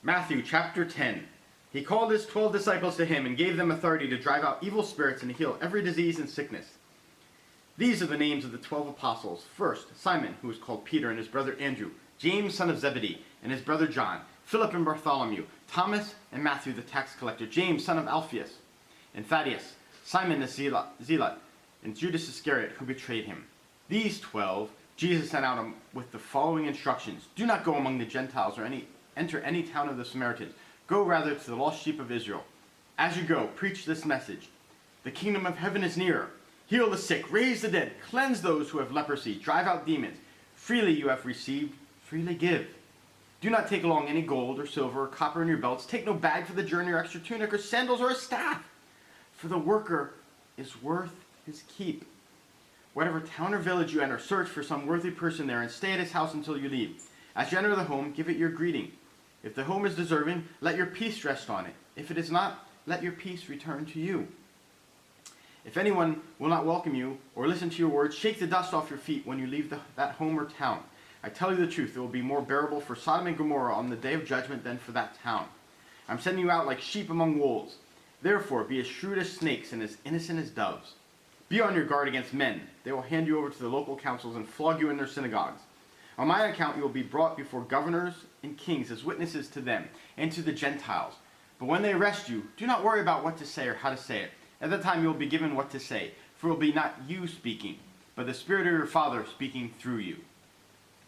Matthew chapter 10. He called his 12 disciples to him and gave them authority to drive out evil spirits and to heal every disease and sickness. These are the names of the 12 apostles. First, Simon, who was called Peter, and his brother Andrew, James, son of Zebedee, and his brother John, Philip and Bartholomew, Thomas and Matthew the tax collector, James, son of Alphaeus, and Thaddeus, Simon the Zealot, and Judas Iscariot, who betrayed him. These 12 Jesus sent out with the following instructions. Do not go among the Gentiles or enter any town of the Samaritans. Go rather to the lost sheep of Israel. As you go, preach this message. The kingdom of heaven is nearer. Heal the sick, raise the dead, cleanse those who have leprosy, drive out demons. Freely you have received, freely give. Do not take along any gold or silver or copper in your belts. Take no bag for the journey or extra tunic or sandals or a staff. For the worker is worth his keep. Whatever town or village you enter, search for some worthy person there and stay at his house until you leave. As you enter the home, give it your greeting. If the home is deserving, let your peace rest on it. If it is not, let your peace return to you. If anyone will not welcome you or listen to your words, shake the dust off your feet when you leave that home or town. I tell you the truth, it will be more bearable for Sodom and Gomorrah on the day of judgment than for that town. I'm sending you out like sheep among wolves. Therefore, be as shrewd as snakes and as innocent as doves. Be on your guard against men. They will hand you over to the local councils and flog you in their synagogues. On my account, you will be brought before governors and kings as witnesses to them and to the Gentiles. But when they arrest you, do not worry about what to say or how to say it. At that time you will be given what to say, for it will be not you speaking, but the Spirit of your Father speaking through you.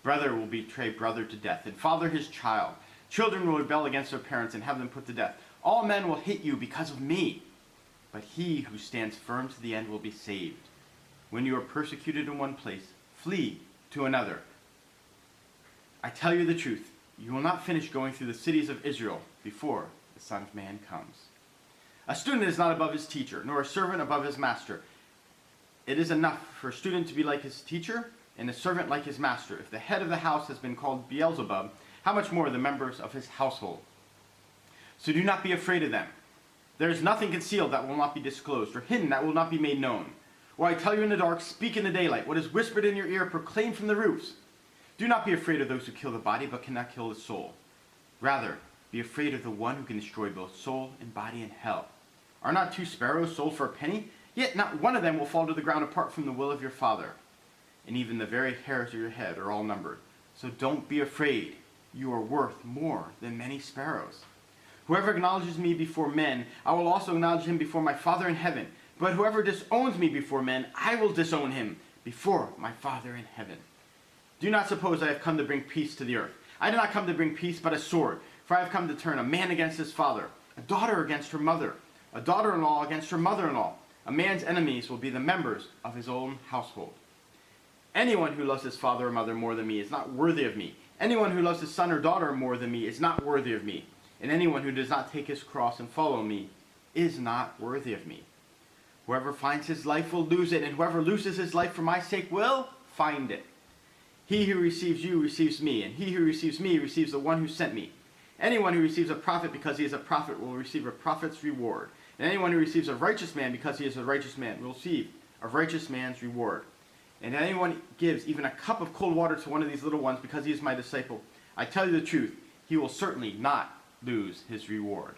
Brother will betray brother to death, and father his child. Children will rebel against their parents and have them put to death. All men will hate you because of me, but he who stands firm to the end will be saved. When you are persecuted in one place, flee to another. I tell you the truth, you will not finish going through the cities of Israel before the Son of Man comes. A student is not above his teacher, nor a servant above his master. It is enough for a student to be like his teacher, and a servant like his master. If the head of the house has been called Beelzebub, how much more the members of his household? So do not be afraid of them. There is nothing concealed that will not be disclosed, or hidden that will not be made known. Or I tell you in the dark, speak in the daylight. What is whispered in your ear, proclaim from the roofs. Do not be afraid of those who kill the body, but cannot kill the soul. Rather, be afraid of the one who can destroy both soul and body in hell. Are not 2 sparrows sold for a penny? Yet not one of them will fall to the ground apart from the will of your Father. And even the very hairs of your head are all numbered. So don't be afraid. You are worth more than many sparrows. Whoever acknowledges me before men, I will also acknowledge him before my Father in heaven. But whoever disowns me before men, I will disown him before my Father in heaven. Do not suppose I have come to bring peace to the earth. I did not come to bring peace, but a sword. For I have come to turn a man against his father, a daughter against her mother, a daughter-in-law against her mother-in-law. A man's enemies will be the members of his own household. Anyone who loves his father or mother more than me is not worthy of me. Anyone who loves his son or daughter more than me is not worthy of me. And anyone who does not take his cross and follow me is not worthy of me. Whoever finds his life will lose it, and whoever loses his life for my sake will find it. He who receives you receives me, and he who receives me receives the one who sent me. Anyone who receives a prophet because he is a prophet will receive a prophet's reward. And anyone who receives a righteous man because he is a righteous man will receive a righteous man's reward. And anyone gives even a cup of cold water to one of these little ones because he is my disciple, I tell you the truth, he will certainly not lose his reward.